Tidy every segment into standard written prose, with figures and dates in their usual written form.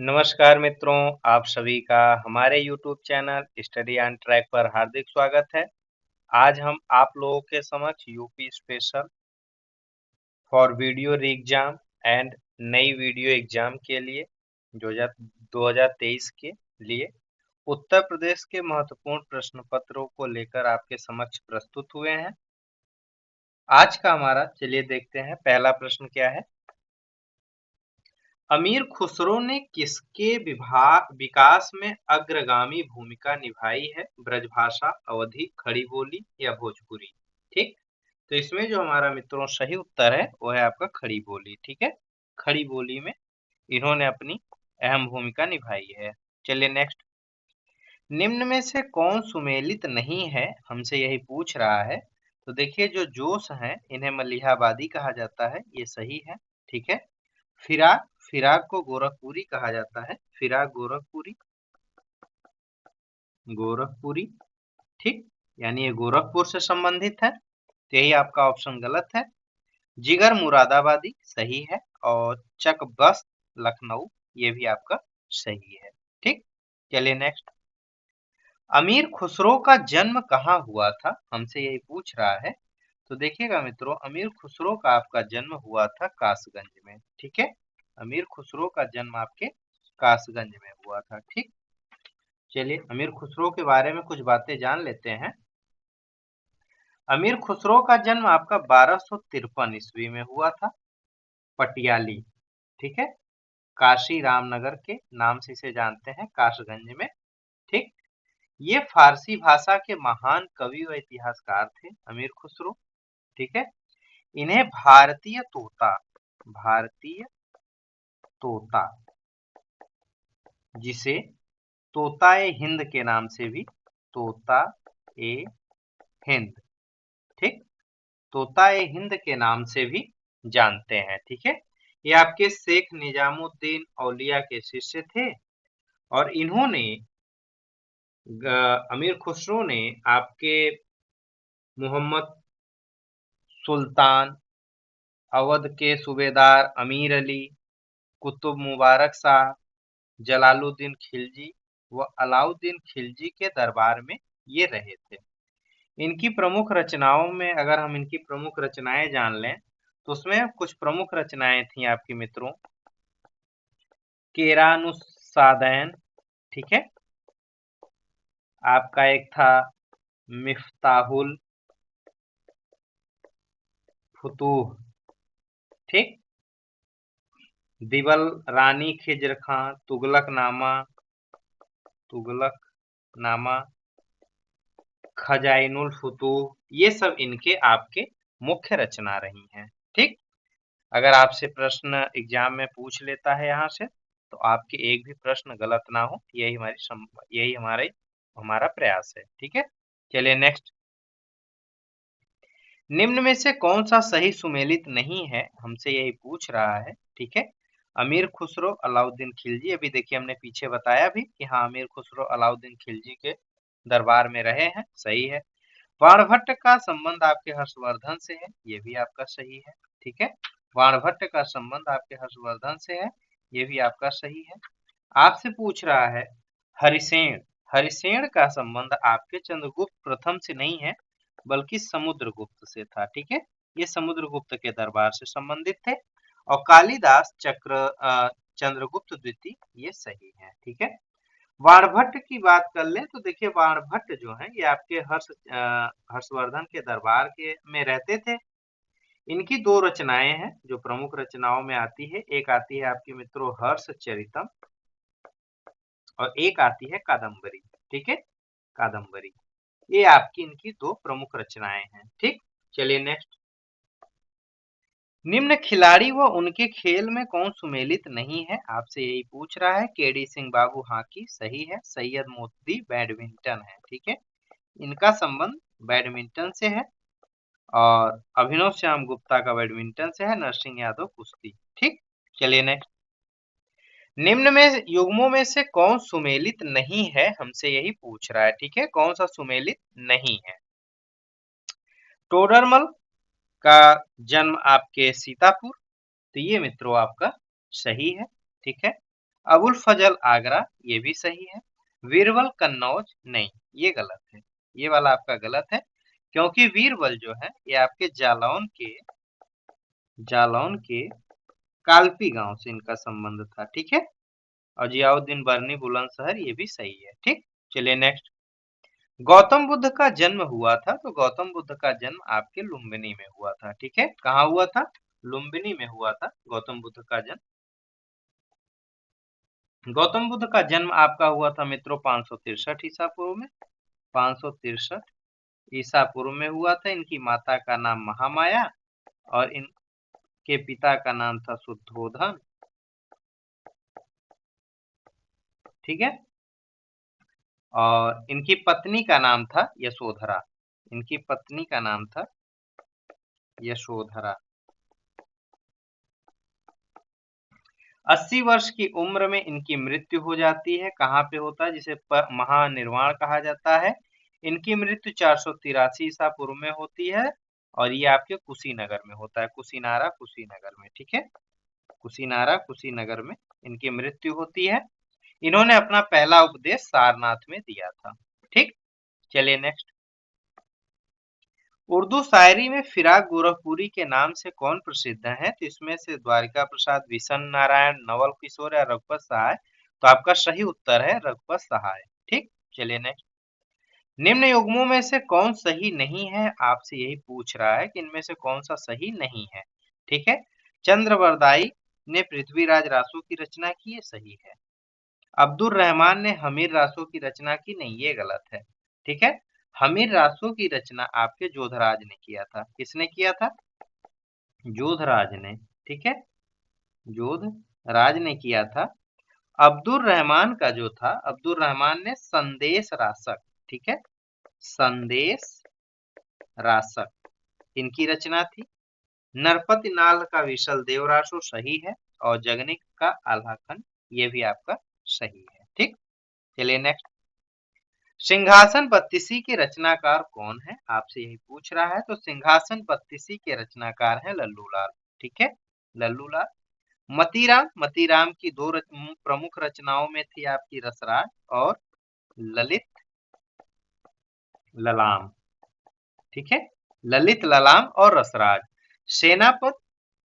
नमस्कार मित्रों, आप सभी का हमारे YouTube channel study on track पर हार्दिक स्वागत है। आज हम आप लोगों के समक्ष यूपी स्पेशल फॉर वीडियो री एग्जाम एंड नई वीडियो एग्जाम के लिए 2023 के लिए उत्तर प्रदेश के महत्वपूर्ण प्रश्न पत्रों को लेकर आपके समक्ष प्रस्तुत हुए हैं। आज का हमारा चलिए देखते हैं, पहला प्रश्न क्या है। अमीर खुसरो ने किसके विकास में अग्रगामी भूमिका निभाई है? ब्रजभाषा, अवधी, खड़ी बोली या भोजपुरी? ठीक, तो इसमें जो हमारा मित्रों सही उत्तर है वो है आपका खड़ी बोली। ठीक है, खड़ी बोली में इन्होंने अपनी अहम भूमिका निभाई है। चलिए नेक्स्ट, निम्न में से कौन सुमेलित नहीं है? हमसे यही पूछ रहा है। तो देखिए, जो जोश हैं इन्हें मलिहाबादी कहा जाता है, ये सही है। ठीक है, फिराक, फिराक को गोरखपुरी कहा जाता है, फिराक गोरखपुरी, गोरखपुरी। ठीक, यानी ये गोरखपुर से संबंधित है, तो यही आपका ऑप्शन गलत है। जिगर मुरादाबादी सही है, और चकबस्त लखनऊ ये भी आपका सही है। ठीक, चलिए नेक्स्ट, अमीर खुसरो का जन्म कहाँ हुआ था? हमसे यही पूछ रहा है। तो देखिएगा मित्रों, अमीर खुसरो का आपका जन्म हुआ था कासगंज में। ठीक है, अमीर खुसरो का जन्म आपके कासगंज में हुआ था। ठीक, चलिए अमीर खुसरो के बारे में कुछ बातें जान लेते हैं। अमीर खुसरो का जन्म आपका 1253 ईस्वी में हुआ था, पटियाली। ठीक है, काशी रामनगर के नाम से इसे जानते हैं, कासगंज में। ठीक, ये फारसी भाषा के महान कवि व इतिहासकार थे अमीर खुसरो। ठीक है, इन्हें भारतीय तोता, भारतीय तोता, जिसे तोता ए हिंद के नाम से भी, तोता ए हिंद, ठीक, तोता ए हिंद के नाम से भी जानते हैं। ठीक है, ये आपके शेख निजामुद्दीन औलिया के शिष्य थे, और इन्होंने अमीर खुसरो ने आपके मोहम्मद सुल्तान, अवध के सूबेदार अमीर अली, कुतुब मुबारक शाह, जलालुद्दीन खिलजी व अलाउद्दीन खिलजी के दरबार में ये रहे थे। इनकी प्रमुख रचनाओं में अगर हम इनकी प्रमुख रचनाएं जान लें, तो उसमें कुछ प्रमुख रचनाएं थी आपकी मित्रों, केरानुस्सादैन, ठीक है, आपका एक था मिफ्ताहुल फुतूह, ठीक, दिवल रानी खिज्र खां, तुगलकनामा, तुगलकनामा, खजाइनुल फुतूह, ये सब इनके आपके मुख्य रचना रही हैं। ठीक, अगर आपसे प्रश्न एग्जाम में पूछ लेता है यहाँ से, तो आपके एक भी प्रश्न गलत ना हो, यही हमारा प्रयास है। ठीक है, चलिए नेक्स्ट, निम्न में से कौन सा सही सुमेलित नहीं है? हमसे यही पूछ रहा है। ठीक है, अमीर खुसरो, अलाउद्दीन खिलजी, अभी देखिए हमने पीछे बताया भी कि हाँ, अमीर खुसरो अलाउद्दीन खिलजी के दरबार में रहे हैं, सही है। बाणभट्ट का संबंध आपके हर्षवर्धन से है, ये भी आपका सही है। ठीक है, बाणभट्ट का संबंध आपके हर्षवर्धन से है, ये भी आपका सही है। आपसे पूछ रहा है हरिसेन, हरिसेन का संबंध आपके चंद्रगुप्त प्रथम से नहीं है, बल्कि समुद्रगुप्त से था। ठीक है, ये समुद्रगुप्त के दरबार से संबंधित थे। और कालिदास चंद्रगुप्त द्वितीय, ये सही है। ठीक है, बाणभट्ट की बात कर लें तो देखिए, बाणभट्ट जो है ये आपके हर्षवर्धन के दरबार के में रहते थे। इनकी दो रचनाएं हैं जो प्रमुख रचनाओं में आती है, एक आती है आपकी मित्रों हर्ष चरितम, और एक आती है कादम्बरी। ठीक है, कादम्बरी, ये आपकी इनकी दो प्रमुख रचनाएं हैं। ठीक, चलिए नेक्स्ट, निम्न खिलाड़ी व उनके खेल में कौन सुमेलित नहीं है? आपसे यही पूछ रहा है। केडी सिंह बाबू हॉकी सही है, सैयद मोदी बैडमिंटन है। ठीक है, इनका संबंध बैडमिंटन से है, और अभिनव श्याम गुप्ता का बैडमिंटन से है, नरसिंह यादव कुश्ती। ठीक, चलिए नेक्स्ट, निम्न में युग्मों में से कौन सुमेलित नहीं है? हमसे यही पूछ रहा है। ठीक है, कौन सा सुमेलित नहीं है? टोडरमल का जन्म आपके सीतापुर, तो ये मित्रों आपका सही है। ठीक है, अबुल फजल आगरा ये भी सही है। बीरबल कन्नौज नहीं, ये गलत है, ये वाला आपका गलत है, क्योंकि बीरबल जो है ये आपके जालौन के कालपी गांव से इनका संबंध था, ठीक है। और जियाउद्दीन बर्नी बुलंदशहर ये भी सही है, ठीक। चलिए नेक्स्ट। गौतम बुद्ध का जन्म हुआ था, तो गौतम बुद्ध का जन्म आपके लुम्बिनी में हुआ था, ठीक है। कहाँ हुआ था? लुम्बिनी में हुआ था गौतम बुद्ध का जन्म। गौतम बुद्ध का जन्म आपका हुआ था मित्रों 563 ईसा पूर्व में। 563 ईसा पूर्व में हुआ था। इनकी माता का नाम महामाया और इनके पिता का नाम था शुद्धोधन, ठीक है। और इनकी पत्नी का नाम था यशोधरा। इनकी पत्नी का नाम था यशोधरा। 80 वर्ष की उम्र में इनकी मृत्यु हो जाती है। कहाँ पे होता है? जिसे महानिर्वाण कहा जाता है। इनकी मृत्यु 483 ईसा पूर्व में होती है और ये आपके कुशीनगर में होता है। कुशीनारा कुशीनगर में, ठीक है। कुशीनारा कुशीनगर में इनकी मृत्यु होती है। इन्होंने अपना पहला उपदेश सारनाथ में दिया था, ठीक। चलिए नेक्स्ट। उर्दू शायरी में फिराक गोरखपुरी के नाम से कौन प्रसिद्ध है? तो इसमें से द्वारिका प्रसाद, विशन नारायण, नवल किशोर या रघुपत सहाय। तो आपका सही उत्तर है रघुपत सहाय, ठीक। चलिए नेक्स्ट। निम्न युग्मों में से कौन सही नहीं है? आपसे यही पूछ रहा है कि इनमें से कौन सा सही नहीं है, ठीक है। चंद्रवरदाई ने पृथ्वीराज रासो की रचना की, ये सही है। अब्दुल रहमान ने हमीर रासो की रचना की, नहीं, ये गलत है, ठीक है। हमीर रासो की रचना आपके जोधराज ने किया था। किसने किया था? जोधराज ने, ठीक है। जोधराज ने किया था। अब्दुल रहमान का जो था, अब्दुल रहमान ने संदेश रासक, ठीक है, संदेश रासक इनकी रचना थी। नरपति नाल का विशल देवरासो सही है और जगनिक का आल्हाखन ये भी आपका सही है, ठीक। चलिए नेक्स्ट। सिंहासन बत्तीसी के रचनाकार कौन है? आपसे यही पूछ रहा है। तो सिंहासन बत्तीसी के रचनाकार हैं लल्लूलाल, ठीक है, लल्लूलाल। मतीराम, मतीराम की दो प्रमुख रचनाओं में थी आपकी रसराज और ललित ललाम, ठीक है, ललित ललाम और रसराज। सेनापत,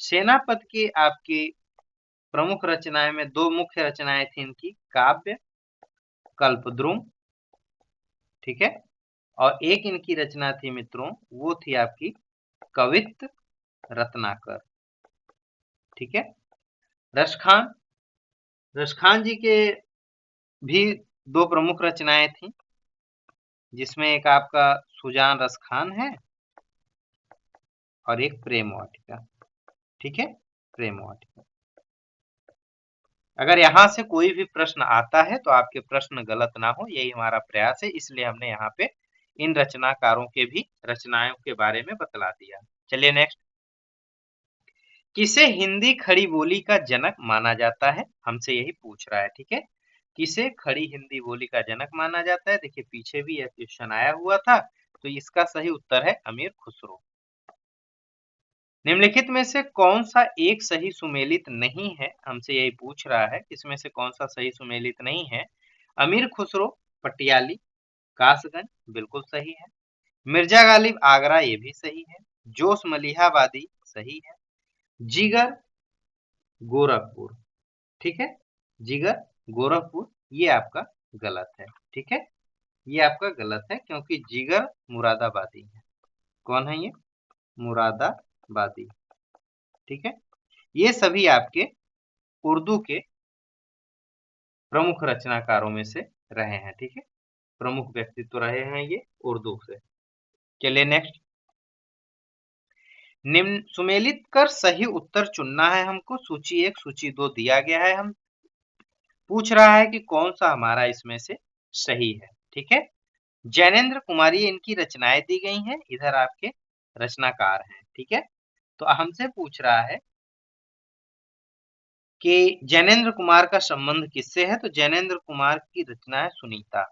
सेनापत की आपकी प्रमुख रचनाएं में दो मुख्य रचनाएं थी इनकी, काव्य कल्पद्रुम, ठीक है, और एक इनकी रचना थी मित्रों, वो थी आपकी कवित्त रत्नाकर, ठीक है। रसखान, रसखान जी के भी दो प्रमुख रचनाएं थी, जिसमें एक आपका सुजान रसखान है और एक प्रेम वाटिका, ठीक है, प्रेम वाटिका। अगर यहाँ से कोई भी प्रश्न आता है तो आपके प्रश्न गलत ना हो, यही हमारा प्रयास है, इसलिए हमने यहाँ पे इन रचनाकारों के भी रचनाओं के बारे में बतला दिया। चलिए नेक्स्ट। किसे हिंदी खड़ी बोली का जनक माना जाता है? हमसे यही पूछ रहा है, ठीक है। किसे खड़ी हिंदी बोली का जनक माना जाता है? देखिए पीछे भी यह क्वेश्चन आया हुआ था, तो इसका सही उत्तर है अमीर खुसरो। निम्नलिखित में से कौन सा एक सही सुमेलित नहीं है? हमसे यही पूछ रहा है, इसमें से कौन सा सही सुमेलित नहीं है? अमीर खुसरो पटियाली, कासगंज बिल्कुल सही है। मिर्जा गालिब आगरा ये भी सही है। जोश मलिहाबादी सही है। जिगर गोरखपुर, ठीक है, जिगर गोरखपुर ये आपका गलत है, ठीक है, ये आपका गलत है, क्योंकि जिगर मुरादाबादी है। कौन है ये? मुरादाबादी, ठीक है। ये सभी आपके उर्दू के प्रमुख रचनाकारों में से रहे हैं, ठीक है, प्रमुख व्यक्तित्व रहे हैं ये उर्दू से। चलिए नेक्स्ट। निम्न सुमेलित कर सही उत्तर चुनना है हमको। सूची 1 सूची 2 दिया गया है, हम पूछ रहा है कि कौन सा हमारा इसमें से सही है, ठीक है। जैनेन्द्र कुमारी इनकी रचनाएं दी गई हैं, इधर आपके रचनाकार हैं, ठीक है। तो हमसे पूछ रहा है कि जैनेन्द्र कुमार का संबंध किससे है? तो जैनेन्द्र कुमार की रचना है सुनीता।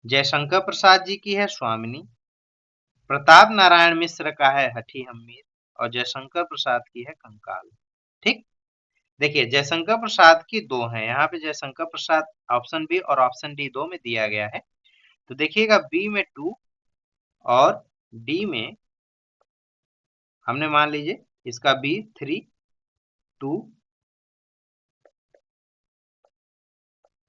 जयशंकर प्रसाद जी की है स्वामिनी। प्रताप नारायण मिश्र का है हठी हम्मीर और जयशंकर प्रसाद की है कंकाल, ठीक। देखिए जयशंकर प्रसाद की दो हैं, यहाँ पे जयशंकर प्रसाद ऑप्शन बी और ऑप्शन डी दो में दिया गया है। तो देखिएगा बी में 2 और डी में हमने मान लीजिए इसका बी 3 2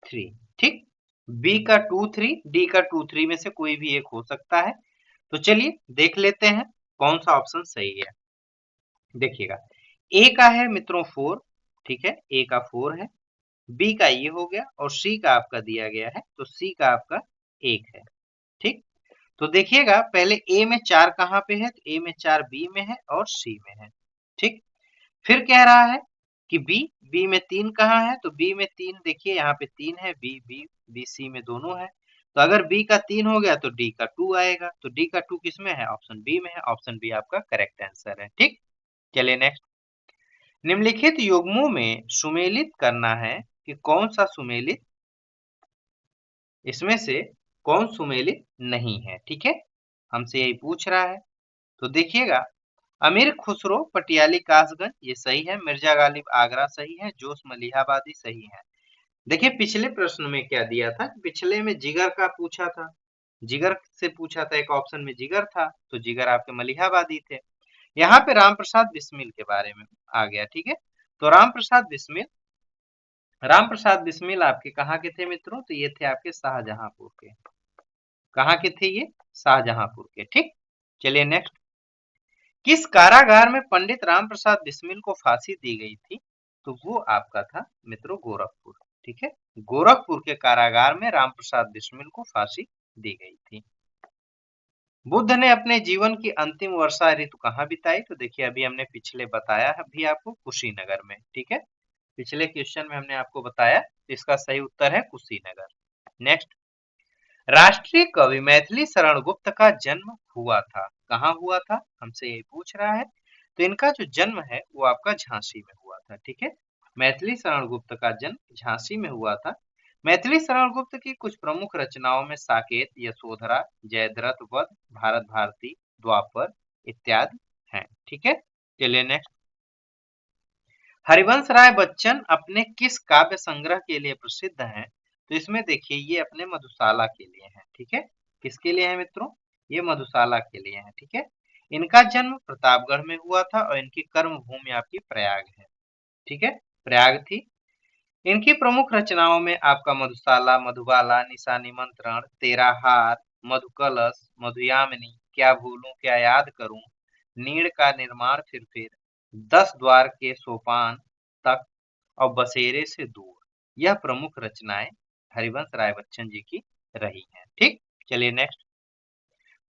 3, ठीक। बी का 2 3, डी का 2 3 में से कोई भी एक हो सकता है। तो चलिए देख लेते हैं कौन सा ऑप्शन सही है। देखिएगा ए का है मित्रों 4, ठीक है, ए का 4 है, बी का ये हो गया और सी का आपका दिया गया है, तो सी का आपका 1 है, ठीक। तो देखिएगा पहले ए में 4 कहाँ पे है, तो ए में 4 बी में है और सी में है, ठीक। फिर कह रहा है कि बी में 3 कहाँ है, तो बी में 3 देखिए यहाँ पे 3 है, बी सी में दोनों है। तो अगर बी का 3 हो गया तो डी का 2 आएगा, तो डी का 2 किस में है, ऑप्शन बी में है, ऑप्शन बी आपका करेक्ट आंसर है, ठीक। चलिए नेक्स्ट, निम्नलिखित युग्मों में सुमेलित करना है कि कौन सा सुमेलित, इसमें से कौन सुमेलित नहीं है, ठीक है, हमसे यही पूछ रहा है। तो देखिएगा अमीर खुसरो पटियाली कासगंज ये सही है, मिर्जा गालिब आगरा सही है, जोश मलिहाबादी सही है। देखिए पिछले प्रश्न में क्या दिया था, पिछले में जिगर का पूछा था, जिगर से पूछा था, एक ऑप्शन में जिगर था, तो जिगर आपके मलिहाबादी थे। यहाँ पे राम प्रसाद बिस्मिल के बारे में आ गया, ठीक है। तो राम प्रसाद बिस्मिल आपके कहाँ के थे मित्रों, तो ये थे आपके शाहजहांपुर के, कहाँ के थे ये, शाहजहांपुर के, ठीक। चलिए नेक्स्ट, किस कारागार में पंडित राम प्रसाद बिस्मिल को फांसी दी गई थी, तो वो आपका था मित्रों गोरखपुर, ठीक है, गोरखपुर के कारागार में राम प्रसाद बिस्मिल को फांसी दी गई थी। बुद्ध ने अपने जीवन की अंतिम वर्षा ऋतु कहाँ बिताई, तो देखिए अभी हमने पिछले बताया है भी आपको कुशीनगर में, ठीक है, पिछले क्वेश्चन में हमने आपको बताया, इसका सही उत्तर है कुशीनगर। नेक्स्ट, राष्ट्रीय कवि मैथिली शरण गुप्त का जन्म हुआ था, कहाँ हुआ था, हमसे यही पूछ रहा है। तो इनका जो जन्म है वो आपका झांसी में हुआ था, ठीक है, मैथिली शरण गुप्त का जन्म झांसी में हुआ था। मैथिली शरण गुप्त की कुछ प्रमुख रचनाओं में साकेत, यशोधरा, जयद्रथ वध, भारत भारती, द्वापर इत्यादि हैं, ठीक है। चलिए नेक्स्ट, हरिवंश राय बच्चन अपने किस काव्य संग्रह के लिए प्रसिद्ध हैं, तो इसमें देखिए ये अपने मधुशाला के लिए है, ठीक है, किसके लिए है मित्रों, ये मधुशाला के लिए है, ठीक है। इनका जन्म प्रतापगढ़ में हुआ था और इनकी कर्म भूमि आपकी प्रयाग है, ठीक है, प्रयाग थी। इनकी प्रमुख रचनाओं में आपका मधुशाला, मधुबाला, निशा निमंत्रण, तेरा हार, मधुकलश, मधुयामिनी, क्या भूलूं क्या याद करूं, नीड़ का निर्माण फिर 10 द्वार के सोपान तक और बसेरे से दूर, यह प्रमुख रचनाएं हरिवंश राय बच्चन जी की रही हैं, ठीक। चलिए नेक्स्ट,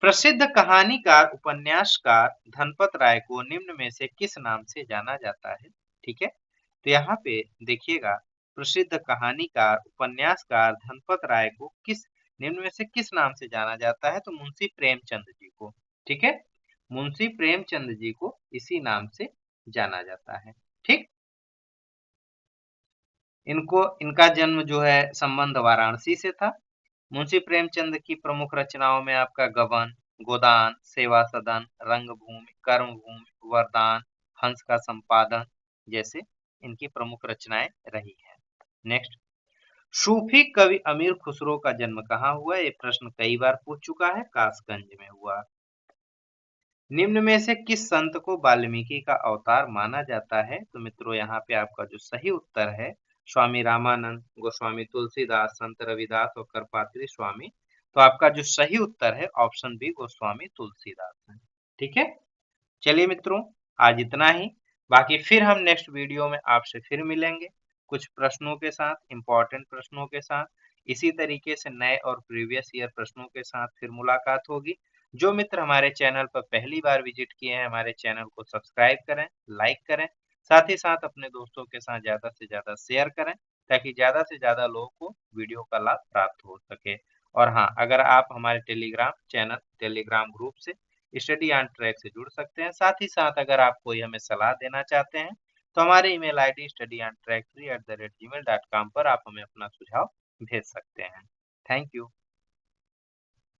प्रसिद्ध कहानीकार उपन्यासकार धनपत राय को निम्न में से किस नाम से जाना जाता है, ठीक है। तो यहाँ पे देखिएगा प्रसिद्ध कहानीकार उपन्यासकार धनपत राय को किस निम्न में से किस नाम से जाना जाता है, तो मुंशी प्रेमचंद जी को, ठीक है, मुंशी प्रेमचंद जी को इसी नाम से जाना जाता है, ठीक। इनका जन्म जो है संबंध वाराणसी से था। मुंशी प्रेमचंद की प्रमुख रचनाओं में आपका गबन, गोदान, सेवा सदन, रंगभूमि, कर्मभूमि, वरदान, हंस का संपादन जैसे इनकी प्रमुख रचनाएं रही हैं। नेक्स्ट, सूफी कवि अमीर खुसरो का जन्म कहाँ हुआ, ये प्रश्न कई बार पूछ चुका है, कासगंज में हुआ। निम्न में से किस संत को वाल्मीकि का अवतार माना जाता है, तो मित्रों यहाँ पे आपका जो सही उत्तर है स्वामी रामानंद, गोस्वामी तुलसीदास, संत रविदास और करपात्री स्वामी, तो आपका जो सही उत्तर है ऑप्शन बी गोस्वामी तुलसीदास है, ठीक है। चलिए मित्रों आज इतना ही, बाकी फिर हम नेक्स्ट वीडियो में आपसे फिर मिलेंगे कुछ प्रश्नों के साथ, इंपॉर्टेंट प्रश्नों के साथ, इसी तरीके से नए और प्रीवियस ईयर प्रश्नों के साथ फिर मुलाकात होगी। जो मित्र हमारे चैनल पर पहली बार विजिट किए हैं हमारे चैनल को सब्सक्राइब करें, लाइक करें, साथ ही साथ अपने दोस्तों के साथ ज्यादा से ज्यादा शेयर करें ताकि ज्यादा से ज्यादा लोगों को वीडियो का लाभ प्राप्त हो सके। और हाँ, अगर आप हमारे टेलीग्राम चैनल, टेलीग्राम ग्रुप से स्टडी ऑन ट्रैक से जुड़ सकते हैं। साथ ही साथ अगर आप कोई हमें सलाह देना चाहते हैं तो हमारे ईमेल आईडी studyontrack3@gmail.com पर आप हमें अपना सुझाव भेज सकते हैं। Thank you.